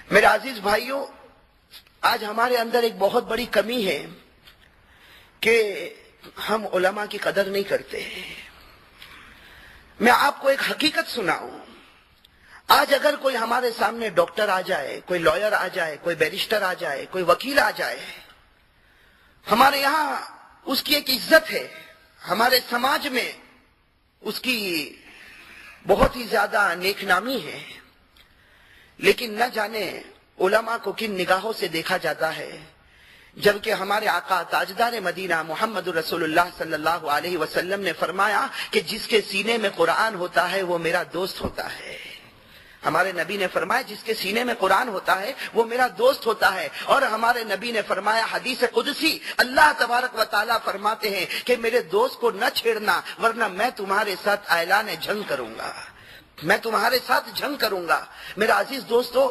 میرے عزیز بھائیوں، آج ہمارے اندر ایک بہت بڑی کمی ہے کہ ہم علماء کی قدر نہیں کرتے ہیں۔ میں آپ کو ایک حقیقت سناؤں، آج اگر کوئی ہمارے سامنے ڈاکٹر آ جائے، کوئی لائر آ جائے، کوئی بیرسٹر آ جائے، کوئی وکیل آ جائے، ہمارے یہاں اس کی ایک عزت ہے، ہمارے سماج میں اس کی بہت ہی زیادہ نیک نامی ہے، لیکن نہ جانے علماء کو کن نگاہوں سے دیکھا جاتا ہے، جبکہ ہمارے آقا تاجدار مدینہ محمد رسول اللہ صلی اللہ علیہ وسلم نے فرمایا کہ جس کے سینے میں قرآن ہوتا ہے وہ میرا دوست ہوتا ہے۔ ہمارے نبی نے فرمایا جس کے سینے میں قرآن ہوتا ہے وہ میرا دوست ہوتا ہے، اور ہمارے نبی نے فرمایا حدیث قدسی، اللہ تبارک و تعالیٰ فرماتے ہیں کہ میرے دوست کو نہ چھیڑنا ورنہ میں تمہارے ساتھ اعلان جنگ کروں گا، میں تمہارے ساتھ جنگ کروں گا۔ میرا عزیز دوستو،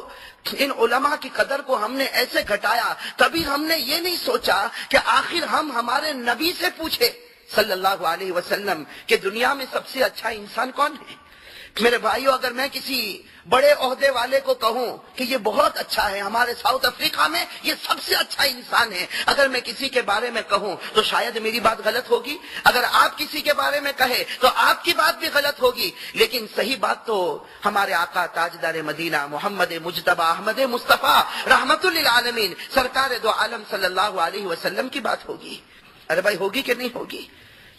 ان علماء کی قدر کو ہم نے ایسے گھٹایا، کبھی ہم نے یہ نہیں سوچا کہ آخر ہم ہمارے نبی سے پوچھے صلی اللہ علیہ وسلم کہ دنیا میں سب سے اچھا انسان کون ہے۔ میرے بھائیو، اگر میں کسی بڑے عہدے والے کو کہوں کہ یہ بہت اچھا ہے، ہمارے ساؤتھ افریقہ میں یہ سب سے اچھا انسان ہے، اگر میں کسی کے بارے میں کہوں تو شاید میری بات غلط ہوگی، اگر آپ کسی کے بارے میں کہیں تو آپ کی بات بھی غلط ہوگی، لیکن صحیح بات تو ہمارے آقا تاجدار مدینہ محمد مجتبی احمد مصطفیٰ رحمت للعالمین سرکار دو عالم صلی اللہ علیہ وسلم کی بات ہوگی۔ ارے بھائی، ہوگی کہ نہیں ہوگی؟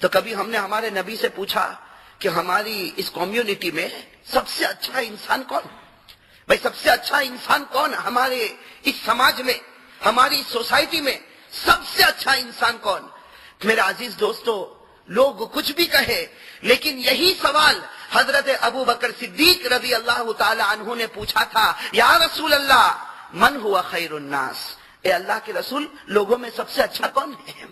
تو کبھی ہم نے ہمارے نبی سے پوچھا کہ ہماری اس کمیونٹی میں سب سے اچھا انسان کون؟ بھائی سب سے اچھا انسان کون؟ ہمارے اس سماج میں، ہماری سوسائٹی میں سب سے اچھا انسان کون؟ میرے عزیز دوستو، لوگ کچھ بھی کہے، لیکن یہی سوال حضرت ابو بکر صدیق رضی اللہ تعالی عنہ نے پوچھا تھا، یا رسول اللہ من ہوا خیر الناس، اے اللہ کے رسول لوگوں میں سب سے اچھا کون ہے؟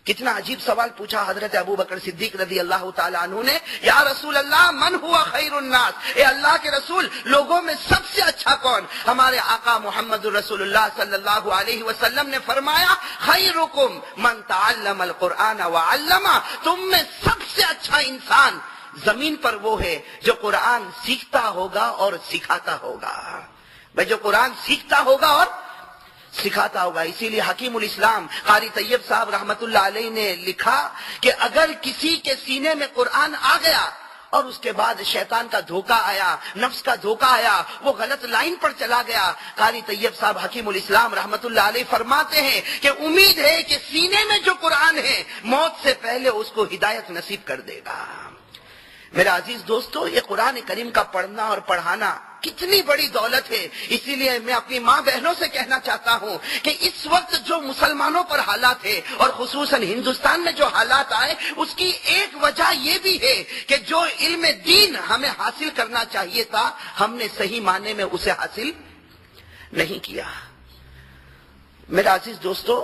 کتنا عجیب سوال پوچھا حضرت ابو بکر صدیق رضی اللہ تعالی عنہ نے، یا رسول اللہ من ہوا خیر الناس، اے اللہ کے رسول لوگوں میں سب سے اچھا کون؟ ہمارے آقا محمد رسول اللہ صلی اللہ علیہ وسلم نے فرمایا، خیرکم من تعلم القرآن وعلمہ، تم میں سب سے اچھا انسان زمین پر وہ ہے جو قرآن سیکھتا ہوگا اور سکھاتا ہوگا۔ بھائی جو قرآن سیکھتا ہوگا اور سکھاتا ہوگا۔ اسی لیے حکیم الاسلام قاری طیب صاحب رحمت اللہ علیہ نے لکھا کہ اگر کسی کے سینے میں قرآن آ گیا اور اس کے بعد شیطان کا دھوکہ آیا، نفس کا دھوکہ آیا، وہ غلط لائن پر چلا گیا، قاری طیب صاحب حکیم الاسلام رحمت اللہ علیہ فرماتے ہیں کہ امید ہے کہ سینے میں جو قرآن ہے موت سے پہلے اس کو ہدایت نصیب کر دے گا۔ میرا عزیز دوستو، یہ قرآن کریم کا پڑھنا اور پڑھانا کتنی بڑی دولت ہے۔ اسی لیے میں اپنی ماں بہنوں سے کہنا چاہتا ہوں کہ اس وقت جو مسلمانوں پر حالات ہے اور خصوصاً ہندوستان میں جو حالات آئے، اس کی ایک وجہ یہ بھی ہے کہ جو علم دین ہمیں حاصل کرنا چاہیے تھا ہم نے صحیح معنی میں اسے حاصل نہیں کیا۔ میرا عزیز دوستو،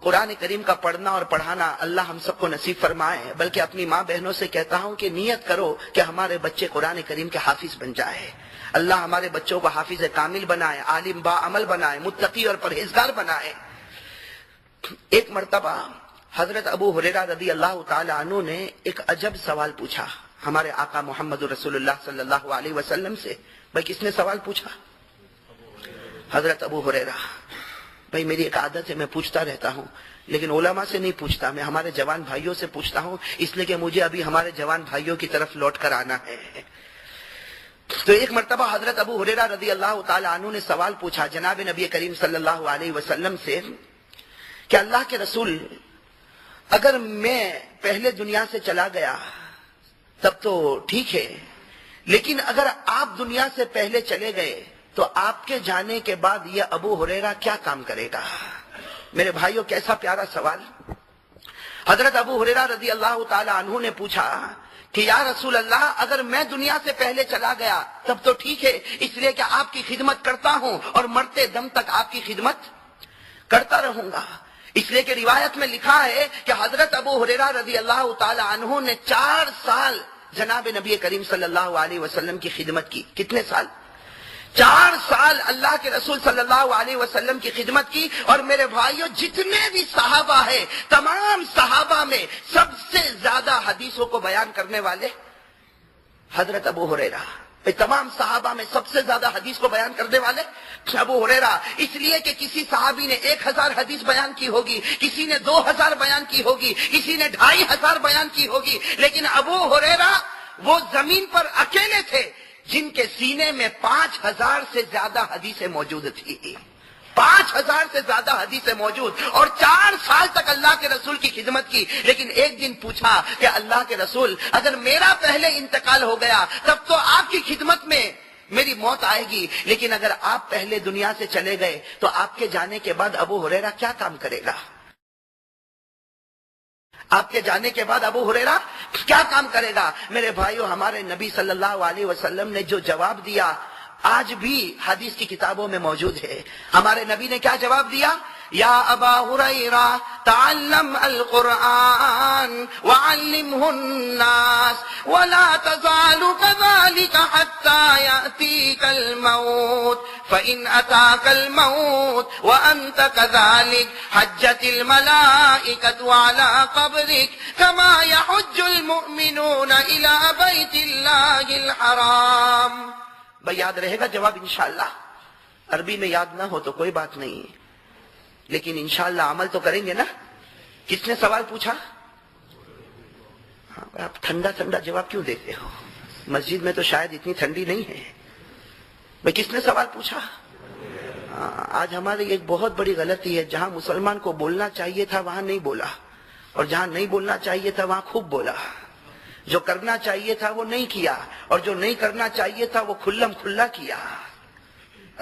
قرآن کریم کا پڑھنا اور پڑھانا اللہ ہم سب کو نصیب فرمائے، بلکہ اپنی ماں بہنوں سے کہتا ہوں کہ نیت کرو کہ ہمارے بچے قرآن کریم کے حافظ بن جائے، اللہ ہمارے بچوں کو حافظ کامل بنائے، عالم با عمل بنائے، متقی اور پرہیزگار بنائے۔ ایک مرتبہ حضرت ابو ہریرہ رضی اللہ تعالی عنہ نے ایک عجب سوال پوچھا ہمارے آقا محمد رسول اللہ صلی اللہ علیہ وسلم سے۔ بھائی کس نے سوال پوچھا؟ حضرت ابو ہریرہ۔ بھائی میری ایک عادت ہے، میں پوچھتا رہتا ہوں، لیکن علماء سے نہیں پوچھتا، میں ہمارے جوان بھائیوں سے پوچھتا ہوں، اس لیے کہ مجھے ابھی ہمارے جوان بھائیوں کی طرف لوٹ کر آنا ہے۔ تو ایک مرتبہ حضرت ابو ہریرہ رضی اللہ تعالی عنہ نے سوال پوچھا جناب نبی کریم صلی اللہ علیہ وسلم سے کہ اللہ کے رسول، اگر میں پہلے دنیا سے چلا گیا تب تو ٹھیک ہے، لیکن اگر آپ دنیا سے پہلے چلے گئے تو آپ کے جانے کے بعد یہ ابو ہریرہ کیا کام کرے گا؟ میرے بھائیوں، کیسا پیارا سوال۔ حضرت ابو ہریرہ رضی اللہ تعالی عنہ نے پوچھا کہ یا رسول اللہ، اگر میں دنیا سے پہلے چلا گیا تب تو ٹھیک ہے، اس لیے کہ آپ کی خدمت کرتا ہوں اور مرتے دم تک آپ کی خدمت کرتا رہوں گا۔ اس لیے کہ روایت میں لکھا ہے کہ حضرت ابو ہریرہ رضی اللہ تعالی عنہ نے 4 سال جناب نبی کریم صلی اللہ علیہ وسلم کی خدمت کی۔ کتنے سال؟ 4 سال اللہ کے رسول صلی اللہ علیہ وسلم کی خدمت کی۔ اور میرے بھائیوں، جتنے بھی صحابہ ہیں، تمام صحابہ میں سب سے زیادہ حدیثوں کو بیان کرنے والے حضرت ابو ہریرہ تمام صحابہ میں سب سے زیادہ حدیث کو بیان کرنے والے ابو ہریرہ، اس لیے کہ کسی صحابی نے 1000 حدیث بیان کی ہوگی، کسی نے 2000 بیان کی ہوگی، کسی نے 2500 بیان کی ہوگی، لیکن ابو ہریرہ وہ زمین پر اکیلے تھے جن کے سینے میں 5000 سے زیادہ حدیثیں موجود تھی، 5000 سے زیادہ حدیثیں موجود، اور 4 سال تک اللہ کے رسول کی خدمت کی۔ لیکن ایک دن پوچھا کہ اللہ کے رسول، اگر میرا پہلے انتقال ہو گیا تب تو آپ کی خدمت میں میری موت آئے گی، لیکن اگر آپ پہلے دنیا سے چلے گئے تو آپ کے جانے کے بعد ابو ہریرہ کیا کام کرے گا؟ آپ کے جانے کے بعد ابو ہریرہ کیا کام کرے گا؟ میرے بھائیو، ہمارے نبی صلی اللہ علیہ وسلم نے جو جواب دیا آج بھی حدیث کی کتابوں میں موجود ہے۔ ہمارے نبی نے کیا جواب دیا؟ یا ابا ہریرہ تعلم القرآن وعلمہ الناس ولا تزال كذلك حتى يأتيك الموت فإن أتاك الموت وأنت كذلك حجت الملائكة على قبرك كما يحج المؤمنون إلى بيت الله الحرام۔ بھائی یاد رہے گا جواب انشاءاللہ؟ عربی میں یاد نہ ہو تو کوئی بات نہیں، لیکن انشاءاللہ عمل تو کریں گے نا۔ کس نے سوال پوچھا؟ آپ ٹھنڈا ٹھنڈا جواب کیوں دیتے ہو؟ مسجد میں تو شاید اتنی ٹھنڈی نہیں ہے۔ بھائی کس نے سوال پوچھا؟ آج ہماری ایک بہت بڑی غلطی ہے، جہاں مسلمان کو بولنا چاہیے تھا وہاں نہیں بولا، اور جہاں نہیں بولنا چاہیے تھا وہاں خوب بولا۔ جو کرنا چاہیے تھا وہ نہیں کیا، اور جو نہیں کرنا چاہیے تھا وہ کھلم کھلا کیا۔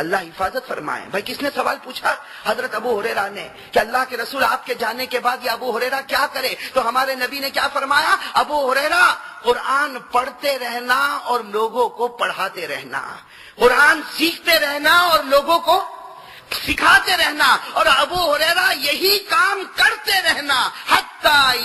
اللہ حفاظت فرمائے۔ بھائی کس نے سوال پوچھا؟ حضرت ابو ہریرہ نے، کہ اللہ کے رسول آپ کے جانے کے بعد یہ ابو ہریرہ کیا کرے؟ تو ہمارے نبی نے کیا فرمایا؟ ابو ہریرہ قرآن پڑھتے رہنا اور لوگوں کو پڑھاتے رہنا، قرآن سیکھتے رہنا اور لوگوں کو سکھاتے رہنا، اور ابو ہریرہ یہی کام کرتے رہنا حتی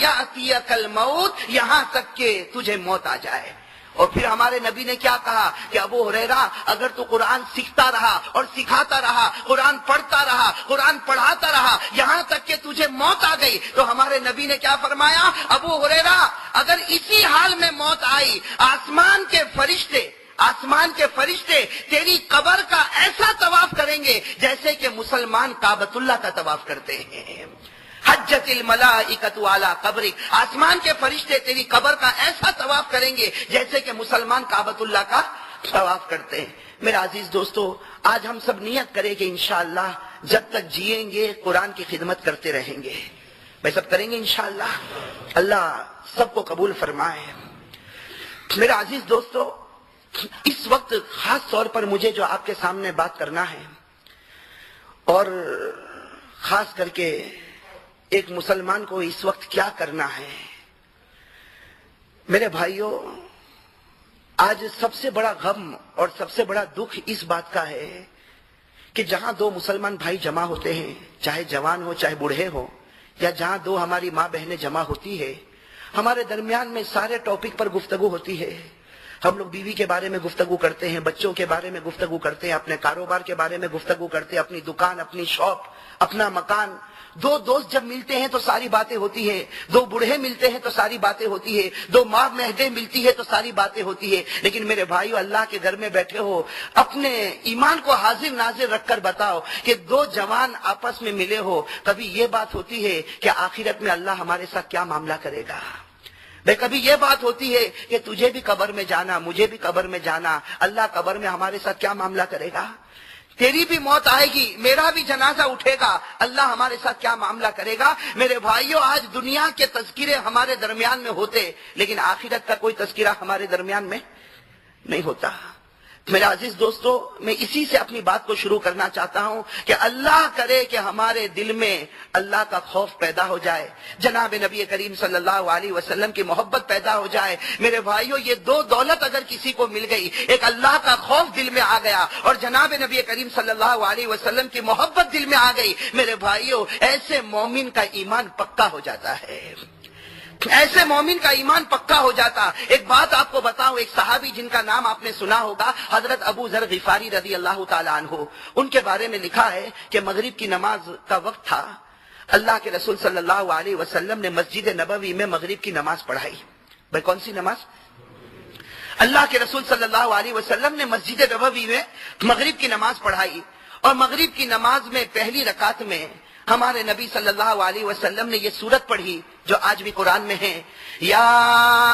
یأتیک الموت، یہاں تک کہ تجھے موت آ جائے۔ اور پھر ہمارے نبی نے کیا کہا کہ ابو ہریرہ اگر تو قرآن سیکھتا رہا اور سکھاتا رہا، قرآن پڑھتا رہا، قرآن پڑھاتا رہا، یہاں تک کہ تجھے موت آ گئی، تو ہمارے نبی نے کیا فرمایا؟ ابو ہریرہ اگر اسی حال میں موت آئی، آسمان کے فرشتے تیری قبر کا ایسا طواف کریں گے جیسے کہ مسلمان کعبۃ اللہ کا طواف کرتے ہیں۔ حجت الملائکۃ علی قبرک، آسمان کے فرشتے تیری قبر کا ایسا طواف کریں گے جیسے کہ مسلمان کعبۃ اللہ کا طواف کرتے ہیں۔ میرے عزیز دوستو، آج ہم سب نیت کریں کہ انشاءاللہ جب تک جئیں گے قرآن کی خدمت کرتے رہیں گے۔ میں سب کریں گے انشاءاللہ، اللہ سب کو قبول فرمائے۔ میرے عزیز دوستو، اس وقت خاص طور پر مجھے جو آپ کے سامنے بات کرنا ہے، اور خاص کر کے ایک مسلمان کو اس وقت کیا کرنا ہے، میرے بھائیوں، آج سب سے بڑا غم اور سب سے بڑا دکھ اس بات کا ہے کہ جہاں دو مسلمان بھائی جمع ہوتے ہیں، چاہے جوان ہو چاہے بوڑھے ہو، یا جہاں دو ہماری ماں بہنیں جمع ہوتی ہے، ہمارے درمیان میں سارے ٹاپک پر گفتگو ہوتی ہے۔ ہم لوگ بیوی کے بارے میں گفتگو کرتے ہیں، بچوں کے بارے میں گفتگو کرتے ہیں، اپنے کاروبار کے بارے میں گفتگو کرتے ہیں، اپنی دکان، اپنی شاپ، اپنا مکان۔ دو دوست جب ملتے ہیں تو ساری باتیں ہوتی ہیں، دو بوڑھے ملتے ہیں تو ساری باتیں ہوتی ہے، دو ماں بہنیں ملتی ہے تو ساری باتیں ہوتی ہے۔ لیکن میرے بھائیو، اللہ کے گھر میں بیٹھے ہو، اپنے ایمان کو حاضر ناظر رکھ کر بتاؤ کہ دو جوان آپس میں ملے ہو، کبھی یہ بات ہوتی ہے کہ آخرت میں اللہ ہمارے ساتھ کیا معاملہ کرے گا؟ بھئی کبھی یہ بات ہوتی ہے کہ تجھے بھی قبر میں جانا، مجھے بھی قبر میں جانا، اللہ قبر میں ہمارے ساتھ کیا معاملہ کرے گا؟ تیری بھی موت آئے گی، میرا بھی جنازہ اٹھے گا، اللہ ہمارے ساتھ کیا معاملہ کرے گا؟ میرے بھائیوں، آج دنیا کے تذکرے ہمارے درمیان میں ہوتے، لیکن آخرت کا کوئی تذکرہ ہمارے درمیان میں نہیں ہوتا۔ میرے عزیز دوستو، میں اسی سے اپنی بات کو شروع کرنا چاہتا ہوں کہ اللہ کرے کہ ہمارے دل میں اللہ کا خوف پیدا ہو جائے، جناب نبی کریم صلی اللہ علیہ وسلم کی محبت پیدا ہو جائے۔ میرے بھائیوں، یہ دو دولت اگر کسی کو مل گئی، ایک اللہ کا خوف دل میں آ گیا اور جناب نبی کریم صلی اللہ علیہ وسلم کی محبت دل میں آ گئی، میرے بھائیوں، ایسے مومن کا ایمان پکا ہو جاتا ہے، ایسے مومن کا ایمان پکا ہو جاتا۔ ایک بات آپ کو بتاؤں، ایک صحابی جن کا نام آپ نے سنا ہوگا، حضرت ابو ذر غفاری رضی اللہ تعالیٰ عنہ، ان کے بارے میں لکھا ہے کہ مغرب کی نماز کا وقت تھا، اللہ کے رسول صلی اللہ علیہ وسلم نے مسجد نبوی میں مغرب کی نماز پڑھائی۔ بھائی کون سی نماز؟ اللہ کے رسول صلی اللہ علیہ وسلم نے مسجد نبوی میں مغرب کی نماز پڑھائی، اور مغرب کی نماز میں پہلی رکعت میں ہمارے نبی صلی اللہ علیہ وسلم نے یہ سورت پڑھی جو آج بھی قرآن میں ہے، یا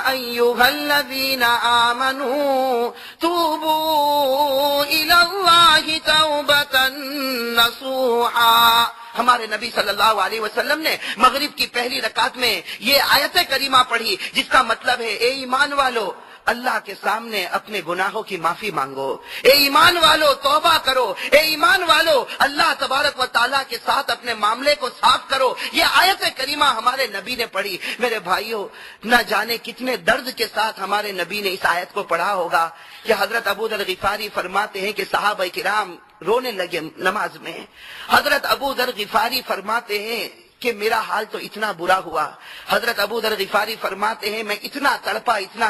ایھا الذین آمنوا توبوا الی اللہ توبۃ نصوحا۔ ہمارے نبی صلی اللہ علیہ وسلم نے مغرب کی پہلی رکعت میں یہ آیت کریمہ پڑھی جس کا مطلب ہے اے ایمان والو اللہ کے سامنے اپنے گناہوں کی معافی مانگو، اے ایمان والو توبہ کرو، اے ایمان والو اللہ تبارک و تعالیٰ کے ساتھ اپنے معاملے کو صاف کرو۔ یہ آیت کریمہ ہمارے نبی نے پڑھی۔ میرے بھائیوں، نہ جانے کتنے درد کے ساتھ ہمارے نبی نے اس آیت کو پڑھا ہوگا کہ حضرت ابو ذر غفاری فرماتے ہیں کہ صحابہ کرام رونے لگے نماز میں۔ حضرت ابو ذر غفاری فرماتے ہیں کہ میرا حال تو اتنا برا ہوا۔ حضرت ابو ذر غفاری فرماتے ہیں میں اتنا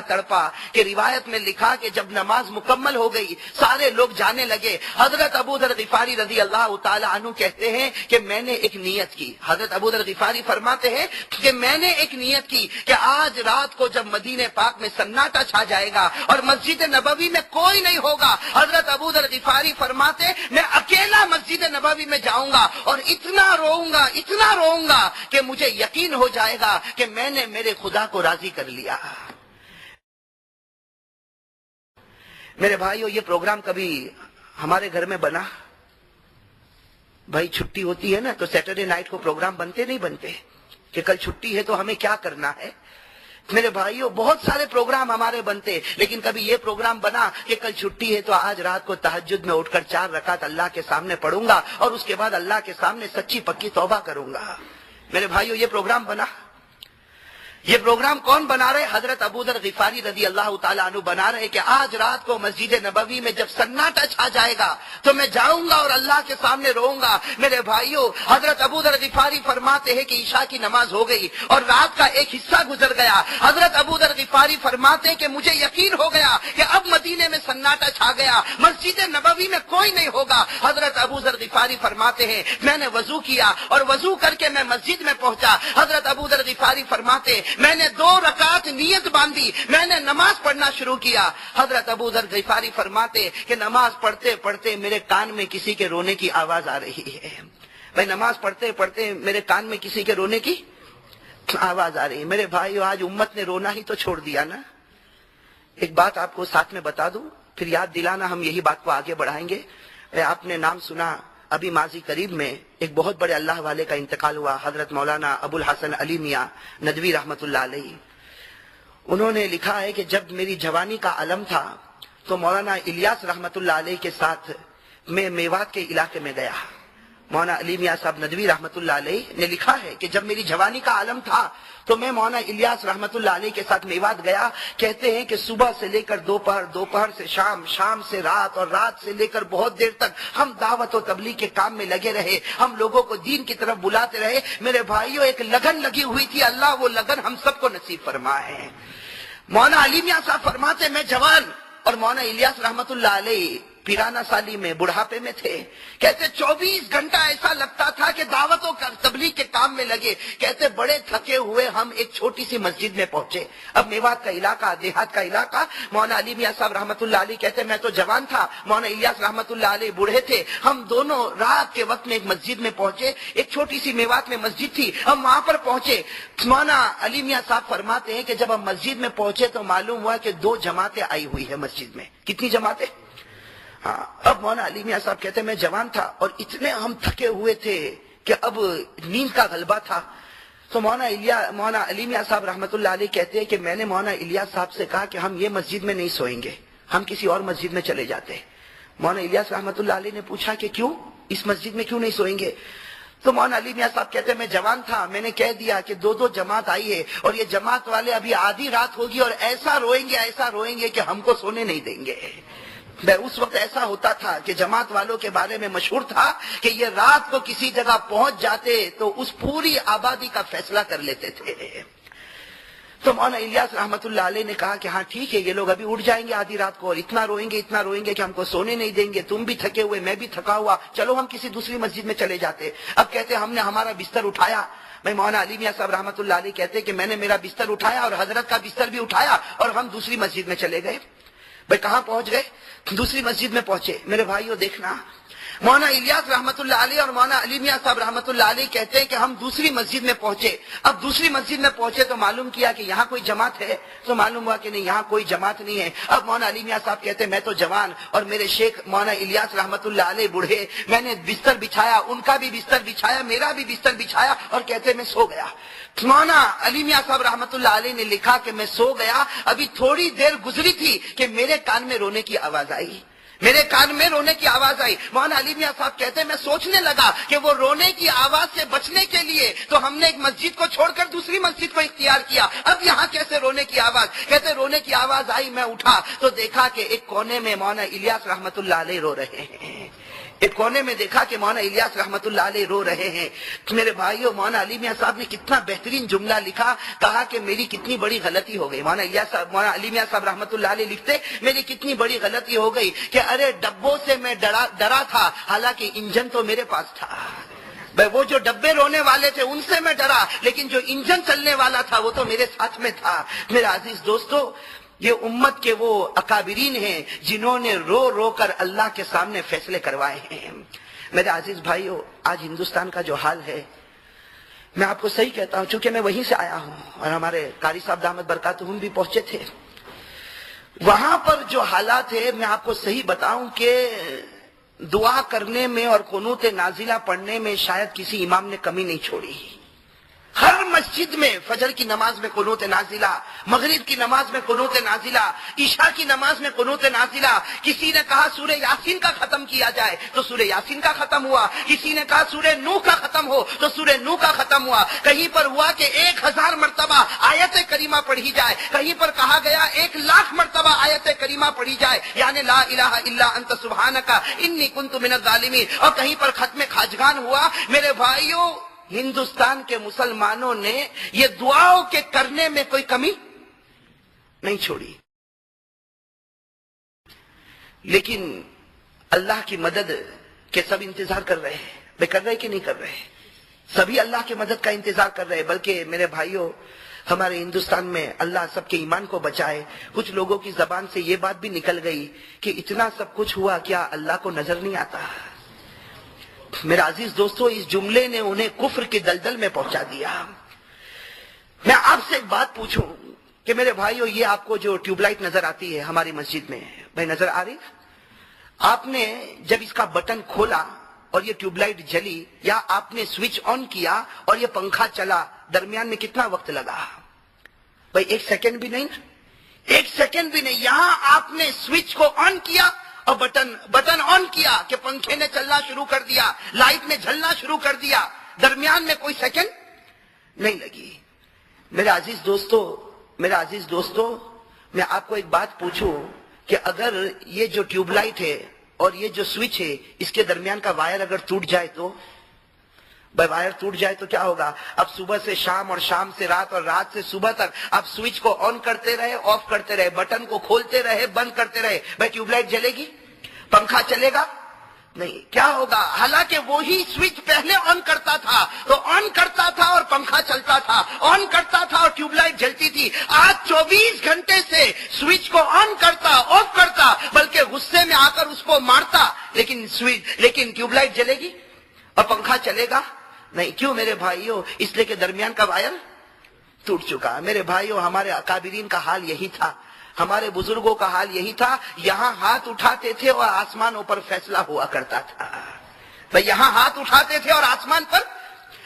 تڑپا کہ روایت میں لکھا کہ جب نماز مکمل ہو گئی سارے لوگ جانے لگے، حضرت ابو ذر غفاری رضی اللہ تعالی عنہ کہتے ہیں کہ میں نے ایک نیت کی۔ حضرت ابو ذر غفاری فرماتے ہیں کہ میں نے ایک نیت کی کہ آج رات کو جب مدینہ پاک میں سناٹا چھا جائے گا اور مسجد نبوی میں کوئی نہیں ہوگا، حضرت ابو ذر غفاری فرماتے میں اکیلا مسجد نبوی میں جاؤں گا اور اتنا روؤں گا کہ مجھے یقین ہو جائے گا کہ میں نے میرے خدا کو راضی کر لیا۔ میرے بھائیو، یہ پروگرام کبھی ہمارے گھر میں بنا؟ بھائی چھٹی ہوتی ہے نا تو سیٹرڈے نائٹ کو پروگرام بنتے نہیں بنتے کہ کل چھٹی ہے تو ہمیں کیا کرنا ہے؟ میرے بھائیو، بہت سارے پروگرام ہمارے بنتے، لیکن کبھی یہ پروگرام بنا کہ کل چھٹی ہے تو آج رات کو تہجد میں اٹھ کر 4 رکعت اللہ کے سامنے پڑھوں گا اور اس کے بعد اللہ کے سامنے سچی پکی توبہ کروں گا۔ میرے بھائیو، یہ پروگرام بنا؟ یہ پروگرام کون بنا رہے؟ حضرت ابو ذر غفاری رضی اللہ تعالیٰ عنہ بنا رہے کہ آج رات کو مسجد نبوی میں جب سناٹا چھا جائے گا تو میں جاؤں گا اور اللہ کے سامنے روؤں گا۔ میرے بھائیو، حضرت ابو ذر غفاری فرماتے ہیں کہ عشاء کی نماز ہو گئی اور رات کا ایک حصہ گزر گیا۔ حضرت ابو ذر غفاری فرماتے ہیں کہ مجھے یقین ہو گیا کہ اب مدینے میں سناٹا چھا گیا، مسجد نبوی میں کوئی نہیں ہوگا۔ حضرت ابو ذر غفاری فرماتے ہیں میں نے وضو کیا اور وضو کر کے میں مسجد میں پہنچا۔ حضرت ابو ذر غفاری فرماتے میں نے 2 رکعت نیت باندھی، میں نے نماز پڑھنا شروع کیا۔ حضرت ابو ذر غفاری فرماتے کہ نماز پڑھتے پڑھتے میرے کان میں کسی کے رونے کی آواز آ رہی ہے۔ میں نماز پڑھتے پڑھتے میرے کان میں کسی کے رونے کی آواز آ رہی ہے۔ میرے بھائیو، آج امت نے رونا ہی تو چھوڑ دیا نا۔ ایک بات آپ کو ساتھ میں بتا دوں، پھر یاد دلانا، ہم یہی بات کو آگے بڑھائیں گے۔ آپ نے نام سنا، ابھی ماضی قریب میں ایک بہت بڑے اللہ والے کا انتقال ہوا، حضرت مولانا ابو الحسن علی میاں ندوی رحمت اللہ علیہ۔ انہوں نے لکھا ہے کہ جب میری جوانی کا عالم تھا تو مولانا الیاس رحمت اللہ علیہ کے ساتھ میں میوات کے علاقے میں گیا۔ مولانا علی میاں صاحب ندوی رحمت اللہ علیہ نے لکھا ہے کہ جب میری جوانی کا عالم تھا تو میں مولانا الیاس رحمت اللہ علیہ کے ساتھ میوات گیا۔ کہتے ہیں کہ صبح سے لے کر دوپہر، دوپہر سے شام، شام سے رات اور رات سے لے کر بہت دیر تک ہم دعوت و تبلیغ کے کام میں لگے رہے، ہم لوگوں کو دین کی طرف بلاتے رہے۔ میرے بھائیوں، ایک لگن لگی ہوئی تھی، اللہ وہ لگن ہم سب کو نصیب فرمائے۔ مولانا علی میاں صاحب فرماتے میں جوان اور مولانا الیاس رحمت اللہ علیہ پیرانہ سالی میں، بڑھاپے میں تھے۔ کہتے 24 گھنٹہ ایسا لگتا تھا کہ دعوتوں کا تبلیغ کے کام میں لگے۔ کہتے بڑے تھکے ہوئے ہم ایک چھوٹی سی مسجد میں پہنچے۔ اب میوات کا علاقہ، دیہات کا علاقہ۔ مولانا علی میاں صاحب رحمت اللہ علیہ کہتے میں تو جوان تھا، مولانا الیاس رحمت اللہ علیہ بوڑھے تھے۔ ہم دونوں رات کے وقت میں ایک مسجد میں پہنچے، ایک چھوٹی سی میوات میں مسجد تھی، ہم وہاں پر پہنچے۔ مولانا علی میاں صاحب فرماتے ہیں کہ جب ہم مسجد میں پہنچے تو معلوم ہوا کہ 2 جماعتیں آئی ہوئی ہے مسجد میں۔ کتنی جماعتیں؟ ہاں۔ اب مولانا علی میاں صاحب کہتے ہیں میں جوان تھا اور اتنے ہم تھکے ہوئے تھے کہ اب نیند کا غلبہ تھا۔ تو مولانا علی میاں صاحب رحمت اللہ علیہ کہتے ہیں کہ میں نے مولانا الیاس صاحب سے کہا کہ ہم یہ مسجد میں نہیں سوئیں گے، ہم کسی اور مسجد میں چلے جاتے۔ مولانا الیاس رحمت اللہ علیہ نے پوچھا کہ کیوں، اس مسجد میں کیوں نہیں سوئیں گے؟ تو مولانا علی میاں صاحب کہتے ہیں میں جوان تھا، میں نے کہہ دیا کہ 2 جماعت آئی ہے اور یہ جماعت والے ابھی آدھی رات ہوگی اور ایسا روئیں گے کہ ہم کو سونے نہیں دیں گے۔ اس وقت ایسا ہوتا تھا کہ جماعت والوں کے بارے میں مشہور تھا کہ یہ رات کو کسی جگہ پہنچ جاتے تو اس پوری آبادی کا فیصلہ کر لیتے تھے۔ تو مولانا الیاس رحمت اللہ علیہ نے کہا کہ ہاں ٹھیک ہے، یہ لوگ ابھی اٹھ جائیں گے آدھی رات کو اور اتنا روئیں گے کہ ہم کو سونے نہیں دیں گے، تم بھی تھکے ہوئے، میں بھی تھکا ہوا، چلو ہم کسی دوسری مسجد میں چلے جاتے۔ اب کہتے ہم نے ہمارا بستر اٹھایا۔ میں مولانا علی میاں صاحب رحمت اللہ علیہ کہتے کہ میں نے میرا بستر اٹھایا اور حضرت کا بستر بھی اٹھایا اور ہم دوسری مسجد میں چلے گئے۔ بھائی کہاں پہنچ گئے؟ دوسری مسجد میں پہنچے. میرے بھائیوں دیکھنا، مولانا الیاس رحمت اللہ علیہ اور مولانا علی میاں صاحب رحمت اللہ علیہ کہتے ہیں کہ ہم دوسری مسجد میں پہنچے. اب دوسری مسجد میں پہنچے تو معلوم کیا کہ یہاں کوئی جماعت ہے، تو معلوم ہوا کہ نہیں یہاں کوئی جماعت نہیں ہے. اب مولانا علی میاں صاحب کہتے ہیں میں تو جوان اور میرے شیخ مولانا الیاس رحمت اللہ علیہ بوڑھے، میں نے بستر بچھایا، ان کا بھی بستر بچھایا، میرا بھی بستر بچھایا اور کہتے میں سو گیا. مولانا علی میاں صاحب رحمت اللہ علیہ نے لکھا کہ میں سو گیا، ابھی تھوڑی دیر گزری تھی کہ میرے کان میں رونے کی آواز آئی، میرے کان میں رونے کی آواز آئی. مولانا علی میاں صاحب کہتے ہیں میں سوچنے لگا کہ وہ رونے کی آواز سے بچنے کے لیے تو ہم نے ایک مسجد کو چھوڑ کر دوسری مسجد کو اختیار کیا، اب یہاں کیسے رونے کی آواز؟ کہتے رونے کی آواز آئی، میں اٹھا تو دیکھا کہ ایک کونے میں مولانا الیاس رحمت اللہ علیہ رو رہے ہیں. ایک کونے میں دیکھا کہ مولانا الیاس رحمت اللہ علیہ رو رہے ہیں. میرے بھائیو مولانا علی میاں صاحب نے کتنا بہترین جملہ لکھا، کہا کہ میری کتنی بڑی غلطی ہو گئی. مولانا علی میاں صاحب رحمت اللہ علیہ لکھتے میری کتنی بڑی غلطی ہو گئی کہ ارے ڈبوں سے میں ڈرا تھا، حالانکہ انجن تو میرے پاس تھا. بھائی وہ جو ڈبے رونے والے تھے ان سے میں ڈرا، لیکن جو انجن چلنے والا تھا وہ تو میرے ساتھ میں تھا. میرے عزیز دوستو، یہ امت کے وہ اکابرین ہیں جنہوں نے رو رو کر اللہ کے سامنے فیصلے کروائے ہیں. میرے عزیز بھائیو، آج ہندوستان کا جو حال ہے، میں آپ کو صحیح کہتا ہوں چونکہ میں وہیں سے آیا ہوں اور ہمارے قاری صاحب دامت برکاتہم بھی پہنچے تھے. وہاں پر جو حالات ہے میں آپ کو صحیح بتاؤں کہ دعا کرنے میں اور قنوت نازلہ پڑھنے میں شاید کسی امام نے کمی نہیں چھوڑی. ہر مسجد میں فجر کی نماز میں قنوت نازلہ، مغرب کی نماز میں قنوت نازلہ، عشاء کی نماز میں قنوت نازلہ. کسی نے کہا سورہ یاسین کا ختم کیا جائے تو سورہ یاسین کا ختم ہوا، کسی نے کہا سورہ نوح کا ختم ہو تو سورہ نوح کا ختم ہوا. کہیں پر ہوا کہ 1000 مرتبہ آیت کریمہ پڑھی جائے، کہیں پر کہا گیا 1,00,000 مرتبہ آیت کریمہ پڑھی جائے، یعنی لا الہ الا انت سبحانک انی کنت من الظالمین. اور کہیں پر ختم خواجگان ہوا. میرے بھائیوں، ہندوستان کے مسلمانوں نے یہ دعاؤں کے کرنے میں کوئی کمی نہیں چھوڑی. لیکن اللہ کی مدد کے سب انتظار کر رہے ہیں. بے کر رہے کہ نہیں کر رہے؟ سبھی اللہ کی مدد کا انتظار کر رہے ہیں. بلکہ میرے بھائیوں، ہمارے ہندوستان میں اللہ سب کے ایمان کو بچائے. کچھ لوگوں کی زبان سے یہ بات بھی نکل گئی کہ اتنا سب کچھ ہوا، کیا اللہ کو نظر نہیں آتا؟ میرا عزیز دوستو، اس جملے نے انہیں کفر کی دلدل میں پہنچا دیا. میں آپ سے ایک بات پوچھوں کہ میرے بھائیو، یہ آپ کو جو ٹیوب لائٹ نظر آتی ہے ہماری مسجد میں، بھائی نظر آ رہی؟ آپ نے جب اس کا بٹن کھولا اور یہ ٹیوب لائٹ جلی، یا آپ نے سوئچ آن کیا اور یہ پنکھا چلا، درمیان میں کتنا وقت لگا؟ بھائی 1 سیکنڈ بھی نہیں، 1 سیکنڈ بھی نہیں. یہاں آپ نے سوئچ کو آن کیا اور بٹن آن کیا کہ پنکھے نے چلنا شروع کر دیا، لائٹ نے جلنا شروع کر دیا، درمیان میں کوئی سیکنڈ نہیں لگی. میرے عزیز دوستو، میں آپ کو ایک بات پوچھوں کہ اگر یہ جو ٹیوب لائٹ ہے اور یہ جو سوئچ ہے، اس کے درمیان کا وائر اگر ٹوٹ جائے تو، بھائی وائر ٹوٹ جائے تو کیا ہوگا؟ اب صبح سے شام اور شام سے رات اور رات سے صبح تک آپ سوئچ کو آن کرتے رہے، آف کرتے رہے، بٹن کو کھولتے رہے، بند کرتے رہے، بھائی ٹیوب لائٹ جلے گی؟ پنکھا چلے گا؟ نہیں. کیا ہوگا؟ حالانکہ وہی سوئچ پہلے آن کرتا تھا تو آن کرتا تھا اور پنکھا چلتا تھا، آن کرتا تھا اور ٹیوب لائٹ جلتی تھی. آج 24 گھنٹے سے سوئچ کو آن کرتا، آف کرتا، بلکہ غصے میں آ کر اس کو مارتا، لیکن ٹیوب لائٹ جلے گی اور پنکھا چلے گا؟ نہیں. کیوں میرے بھائیوں؟ اس لیے کہ درمیان کا وائر ٹوٹ چکا. میرے بھائیوں، ہمارے اکابرین کا حال یہی تھا، ہمارے بزرگوں کا حال یہی تھا. یہاں ہاتھ اٹھاتے تھے اور آسمانوں پر فیصلہ ہوا کرتا تھا. بھئی یہاں ہاتھ اٹھاتے تھے اور آسمان پر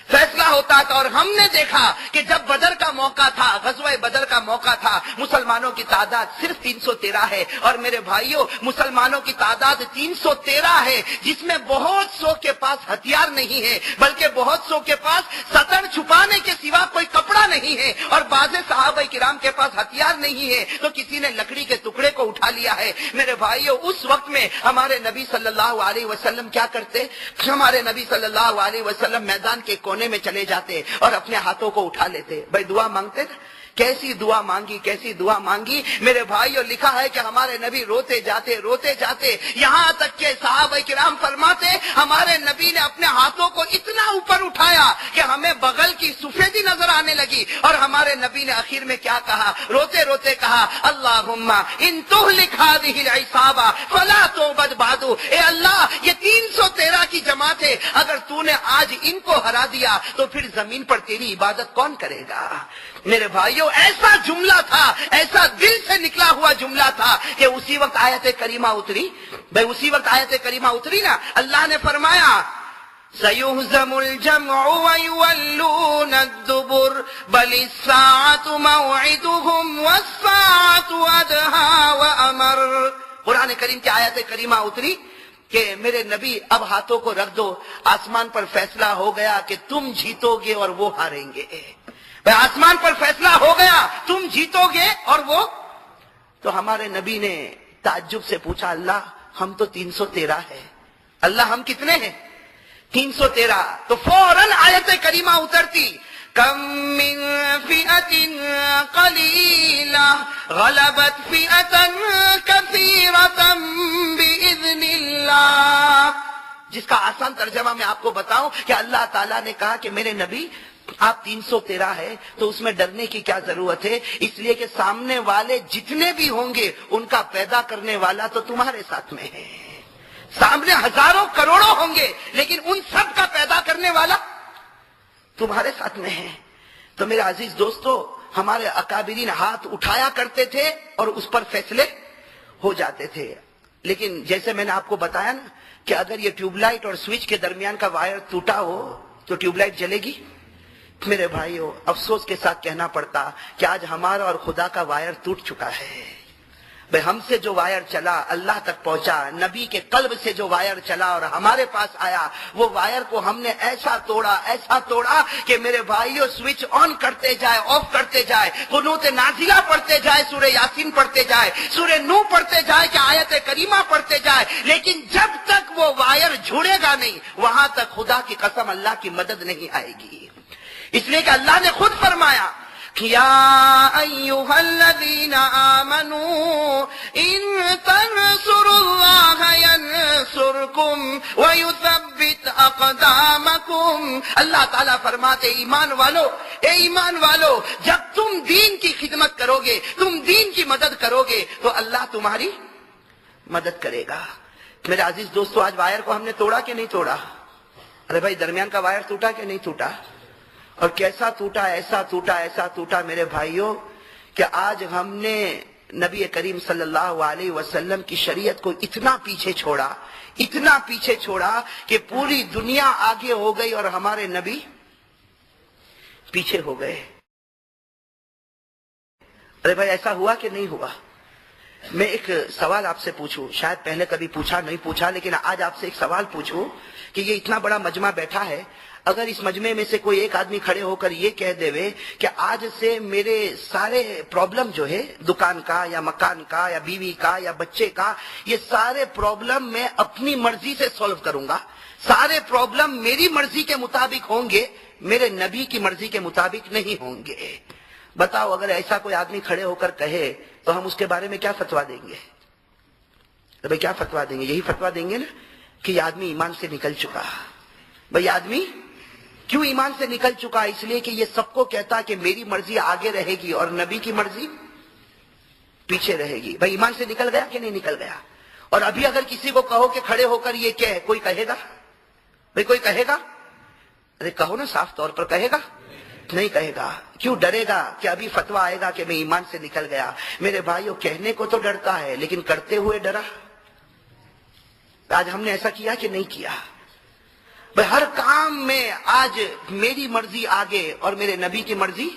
فیصلہ ہوتا تھا. اور ہم نے دیکھا کہ جب بدر کا موقع تھا، غزوہ بدر کا موقع تھا، مسلمانوں کی تعداد صرف 313 ہے. اور میرے بھائیوں، مسلمانوں کی تعداد 313 ہے، جس میں بہت سو کے پاس ہتھیار نہیں ہے، بلکہ بہت سو کے پاس سطر چھپانے کے سوا کوئی کپڑا نہیں ہے. اور بعض صحابہ کرام کے پاس ہتھیار نہیں ہے تو کسی نے لکڑی کے ٹکڑے کو اٹھا لیا ہے. میرے بھائیوں، اس وقت میں ہمارے نبی صلی اللہ علیہ وسلم کیا کرتے؟ ہمارے نبی صلی اللہ علیہ وسلم میدان کے کونے میں چلے جاتے اور اپنے ہاتھوں کو اٹھا لیتے. بھائی دعا مانگتے تھے. کیسی دعا مانگی میرے بھائیوں. لکھا ہے کہ ہمارے نبی روتے جاتے یہاں تک کہ صحابہ کرام فرماتے ہمارے نبی نے اپنے ہاتھوں کو اتنا اوپر اٹھایا فرمایا کہ ہمیں بغل کی سفیدی نظر آنے لگی، اور ہمارے نبی نے آخر میں کیا کہا؟ روتے روتے کہا اللہم ان تہلک ہذہ العصابہ فلا تعبد بعد، اے اللہ یہ 313 کی جماعت ہے، اگر تو نے آج ان کو ہرا دیا تو پھر زمین پر تیری عبادت کون کرے گا؟ میرے بھائیوں ایسا جملہ تھا، ایسا دل سے نکلا ہوا جملہ تھا کہ اسی وقت آیت کریمہ اتری۔ بھائی اسی وقت آیت کریمہ اتری نا، اللہ نے فرمایا سَيُهْزَمُ الْجَمْعُ وَيُوَلُّونَ الدُّبُرَ بَلِ السَّاعَةُ مَوْعِدُهُمْ وَالسَّاعَةُ أَدْهَىٰ وَأَمَرُ۔ قرآن کریم کی آیت کریمہ اتری کہ میرے نبی اب ہاتھوں کو رکھ دو، آسمان پر فیصلہ ہو گیا کہ تم جیتو گے اور وہ ہاریں گے۔ بھائی آسمان پر فیصلہ ہو گیا، تم جیتو گے اور وہ۔ تو ہمارے نبی نے تعجب سے پوچھا اللہ ہم تو 313 ہے، اللہ ہم کتنے ہیں؟ 313۔ تو فوراً آیت کریمہ اترتی کم من فئۃ قلیلہ غلبت فئۃ کثیرۃ بإذن اللہ، جس کا آسان ترجمہ میں آپ کو بتاؤں کہ اللہ تعالیٰ نے کہا کہ میرے نبی آپ 313 ہے تو اس میں ڈرنے کی کیا ضرورت ہے، اس لیے کہ سامنے والے جتنے بھی ہوں گے ان کا پیدا کرنے والا تو تمہارے ساتھ میں ہے۔ سامنے ہزاروں کروڑوں ہوں گے لیکن ان سب کا پیدا کرنے والا تمہارے ساتھ میں ہے۔ تو میرے عزیز دوستو، ہمارے اکابرین ہاتھ اٹھایا کرتے تھے اور اس پر فیصلے ہو جاتے تھے، لیکن جیسے میں نے آپ کو بتایا نا کہ اگر یہ ٹیوب لائٹ اور سوئچ کے درمیان کا وائر ٹوٹا ہو تو ٹیوب لائٹ جلے گی؟ میرے بھائیو افسوس کے ساتھ کہنا پڑتا کہ آج ہمارا اور خدا کا وائر ٹوٹ چکا ہے۔ بھئی ہم سے جو وائر چلا اللہ تک پہنچا، نبی کے قلب سے جو وائر چلا اور ہمارے پاس آیا، وہ وائر کو ہم نے ایسا توڑا کہ میرے بھائیو سوئچ آن کرتے جائے، آف کرتے جائے، قنوت نازلہ پڑھتے جائے، سورہ یاسین پڑھتے جائے، سورہ نوح پڑھتے جائے کہ آیت کریمہ پڑھتے جائے، لیکن جب تک وہ وائر جھڑے گا نہیں وہاں تک خدا کی قسم اللہ کی مدد نہیں آئے گی۔ اس لیے کہ اللہ نے خود فرمایا یا ایھا الذین آمنوا ان تنصروا اللہ ینصرکم ویثبت اقدامکم۔ اللہ تعالیٰ فرماتے ایمان والو جب تم دین کی خدمت کرو گے، تم دین کی مدد کرو گے تو اللہ تمہاری مدد کرے گا۔ میرے عزیز دوستو آج وائر کو ہم نے توڑا کہ نہیں توڑا؟ ارے بھائی درمیان کا وائر ٹوٹا کہ نہیں ٹوٹا؟ اور کیسا ٹوٹا، ایسا ٹوٹا میرے بھائیوں کہ آج ہم نے نبی کریم صلی اللہ علیہ وسلم کی شریعت کو اتنا پیچھے چھوڑا کہ پوری دنیا آگے ہو گئی اور ہمارے نبی پیچھے ہو گئے۔ ارے بھائی ایسا ہوا کہ نہیں ہوا؟ میں ایک سوال آپ سے پوچھوں، شاید پہلے کبھی نہیں پوچھا لیکن آج آپ سے ایک سوال پوچھوں کہ یہ اتنا بڑا مجمع بیٹھا ہے، اگر اس مجمع میں سے کوئی ایک آدمی کھڑے ہو کر یہ کہہ دے کہ آج سے میرے سارے پرابلم جو ہے دکان کا یا مکان کا یا بیوی کا یا بچے کا، یہ سارے پرابلم میں اپنی مرضی سے سولو کروں گا، سارے پرابلم میری مرضی کے مطابق ہوں گے، میرے نبی کی مرضی کے مطابق نہیں ہوں گے، بتاؤ اگر ایسا کوئی آدمی کھڑے ہو کر کہے تو ہم اس کے بارے میں کیا فتویٰ دیں گے؟ بھئی کیا فتویٰ دیں گے؟ یہی فتویٰ دیں گے نا کہ یہ آدمی ایمان سے نکل چکا۔ بھئی آدمی کیوں ایمان سے نکل چکا؟ اس لیے کہ یہ سب کو کہتا کہ میری مرضی آگے رہے گی اور نبی کی مرضی پیچھے رہے گی۔ بھئی ایمان سے نکل گیا کہ نہیں نکل گیا؟ اور ابھی اگر کسی کو کہو کہ کھڑے ہو کر یہ کہے، کوئی کہے گا؟ بھئی کوئی کہے گا؟ ارے کہو نا، صاف طور پر کہے گا؟ نہیں کہے گا۔ کیوں ڈرے گا کہ ابھی فتویٰ آئے گا کہ میں ایمان سے نکل گیا؟ میرے بھائیو کہنے کو تو ڈرتا ہے لیکن کرتے ہوئے ڈرا۔ آج ہم نے ایسا کیا کہ نہیں کیا؟ بھئی ہر کام میں آج میری مرضی آگے اور میرے نبی کی مرضی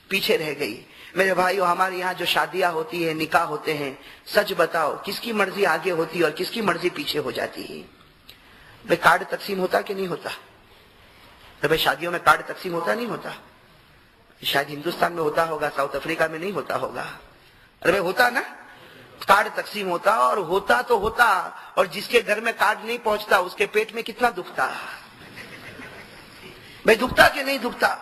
پیچھے رہ گئی۔ میرے بھائیو ہمارے یہاں جو شادیاں ہوتی ہیں، نکاح ہوتے ہیں، سچ بتاؤ کس کی مرضی آگے ہوتی ہے اور کس کی مرضی پیچھے ہو جاتی ہے؟ بھئی کارڈ تقسیم ہوتا کہ نہیں ہوتا؟ بھئی شادیوں میں کارڈ تقسیم ہوتا نہیں ہوتا؟ شاید ہندوستان میں ہوتا ہوگا، ساؤتھ افریقہ میں نہیں ہوتا ہوگا۔ ارے بھئی ہوتا نا، کارڈ تقسیم ہوتا، اور ہوتا تو ہوتا، اور جس کے گھر میں کارڈ نہیں پہنچتا اس کے پیٹ میں کتنا دکھتا؟ بھئی دکھتا کہ نہیں دکھتا؟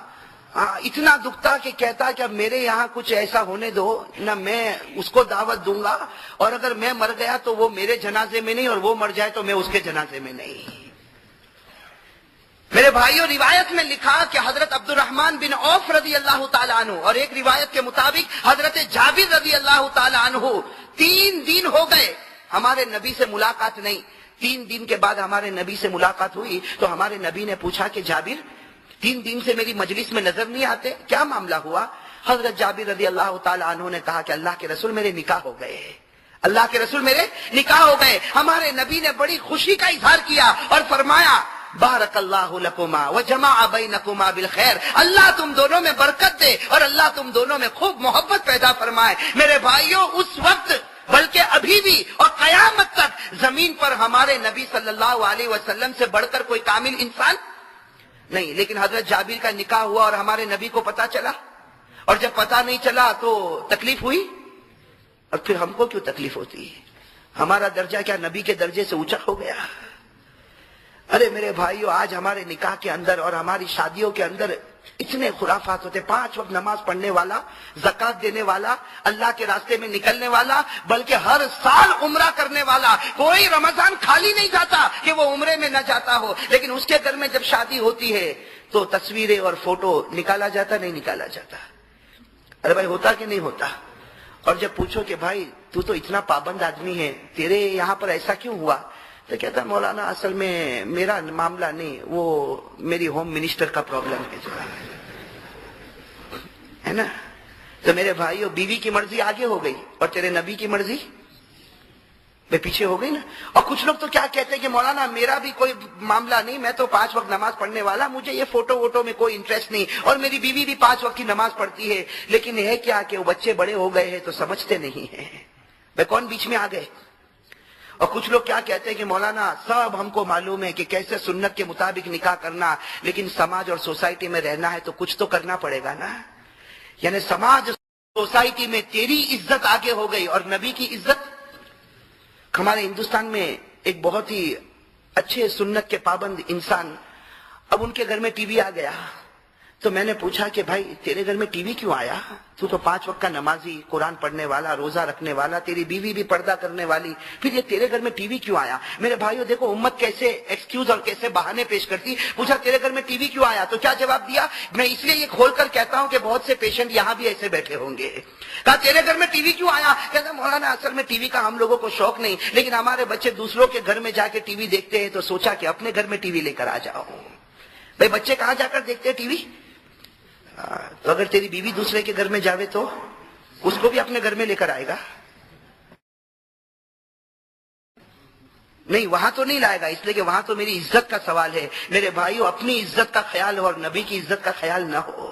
اتنا دکھتا کہ کہتا کہ اب میرے یہاں کچھ ایسا ہونے دو نہ، میں اس کو دعوت دوں گا، اور اگر میں مر گیا تو وہ میرے جنازے میں نہیں، اور وہ مر جائے تو میں اس کے جنازے میں نہیں۔ میرے بھائیوں، روایت میں لکھا کہ حضرت عبد الرحمن بن عوف رضی اللہ تعالیٰ عنہ اور ایک روایت کے مطابق حضرت جابر رضی اللہ تعالیٰ عنہ 3 دن ہو گئے ہمارے نبی سے ملاقات نہیں۔ 3 دن کے بعد ہمارے نبی سے ملاقات ہوئی تو ہمارے نبی نے پوچھا کہ جابر 3 دن سے میری مجلس میں نظر نہیں آتے، کیا معاملہ ہوا؟ حضرت جابر رضی اللہ تعالیٰ عنہ نے کہا کہ اللہ کے رسول میرے نکاح ہو گئے، اللہ کے رسول میرے نکاح ہو گئے۔ ہمارے نبی نے بڑی خوشی کا اظہار کیا اور فرمایا بارک اللہ لکما وجمع بینکما بالخیر، اللہ تم دونوں میں برکت دے اور اللہ تم دونوں میں خوب محبت پیدا فرمائے۔ میرے بھائیوں، اس وقت بلکہ ابھی بھی اور قیامت تک زمین پر ہمارے نبی صلی اللہ علیہ وسلم سے بڑھ کر کوئی کامل انسان نہیں، لیکن حضرت جابر کا نکاح ہوا اور ہمارے نبی کو پتا چلا، اور جب پتا نہیں چلا تو تکلیف ہوئی، اور پھر ہم کو کیوں تکلیف ہوتی ہے؟ ہمارا درجہ کیا نبی کے درجے سے اونچا ہو گیا؟ ارے میرے بھائیو، آج ہمارے نکاح کے اندر اور ہماری شادیوں کے اندر اتنے خرافات ہوتے، 5 وقت نماز پڑھنے والا، زکات دینے والا، اللہ کے راستے میں نکلنے والا، بلکہ ہر سال عمرہ کرنے والا، کوئی رمضان خالی نہیں جاتا کہ وہ عمرے میں نہ جاتا ہو، لیکن اس کے گھر میں جب شادی ہوتی ہے تو تصویریں اور فوٹو نکالا جاتا نہیں نکالا جاتا؟ ارے بھائی، ہوتا کہ نہیں ہوتا؟ اور جب پوچھو کہ بھائی تو اتنا پابند آدمی ہے، تیرے یہاں پر ایسا کیوں ہوا؟ تو کہتا مولانا اصل میں میرا معاملہ نہیں، وہ میری ہوم منسٹر کا پرابلم ہے نا۔ تو میرے بھائیو، بیوی کی مرضی آگے ہو گئی اور تیرے نبی کی مرضی میں پیچھے ہو گئی نا۔ اور کچھ لوگ تو کیا کہتے ہیں کہ مولانا میرا بھی کوئی معاملہ نہیں، میں تو 5 وقت نماز پڑھنے والا، مجھے یہ فوٹو ووٹو میں کوئی انٹرسٹ نہیں، اور میری بیوی بھی 5 وقت کی نماز پڑھتی ہے، لیکن ہے کیا کہ وہ بچے بڑے ہو گئے ہیں تو سمجھتے نہیں ہیں۔ میں کون بیچ میں آ گئے؟ اور کچھ لوگ کیا کہتے ہیں کہ مولانا سب ہم کو معلوم ہے کہ کیسے سنت کے مطابق نکاح کرنا، لیکن سماج اور سوسائٹی میں رہنا ہے تو کچھ تو کرنا پڑے گا نا۔ یعنی سماج سوسائٹی میں تیری عزت آگے ہو گئی اور نبی کی عزت۔ ہمارے ہندوستان میں ایک بہت ہی اچھے سنت کے پابند انسان، اب ان کے گھر میں ٹی وی آ گیا تو میں نے پوچھا کہ بھائی تیرے گھر میں ٹی وی کیوں آیا؟ تو 5 وقت کا نمازی، قرآن پڑھنے والا، روزہ رکھنے والا، تیری بیوی بھی پردہ کرنے والی، پھر یہ تیرے گھر میں ٹی وی کیوں آیا؟ میرے بھائیو دیکھو امت کیسے ایکسکیوز اور کیسے بہانے پیش کرتی۔ پوچھا تیرے گھر میں ٹی وی کیوں آیا؟ تو کیا جواب دیا؟ میں اس لیے یہ کھول کر کہتا ہوں کہ بہت سے پیشنٹ یہاں بھی ایسے بیٹھے ہوں گے۔ کہا تیرے گھر میں ٹی وی کیوں آیا؟ کہتا مولانا اصل میں ٹی وی کا ہم لوگوں کو شوق نہیں، لیکن ہمارے بچے دوسروں کے گھر میں جا کے ٹی وی دیکھتے ہیں تو سوچا کہ اپنے گھر میں ٹی وی لے کر آ جاؤ۔ بھائی بچے کہاں جا کر دیکھتے ہیں ٹی وی؟ تو اگر تیری بیوی دوسرے کے گھر میں جاوے تو اس کو بھی اپنے گھر میں لے کر آئے گا؟ نہیں، وہاں تو نہیں لائے گا، اس لیے کہ وہاں تو میری عزت کا سوال ہے۔ میرے بھائیو، اپنی عزت کا خیال ہو اور نبی کی عزت کا خیال نہ ہو،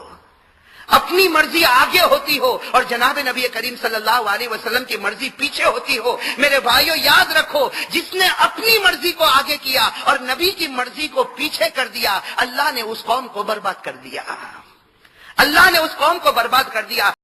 اپنی مرضی آگے ہوتی ہو اور جناب نبی کریم صلی اللہ علیہ وسلم کی مرضی پیچھے ہوتی ہو۔ میرے بھائیو یاد رکھو، جس نے اپنی مرضی کو آگے کیا اور نبی کی مرضی کو پیچھے کر دیا، اللہ نے اس قوم کو برباد کر دیا، اللہ نے اس قوم کو برباد کر دیا۔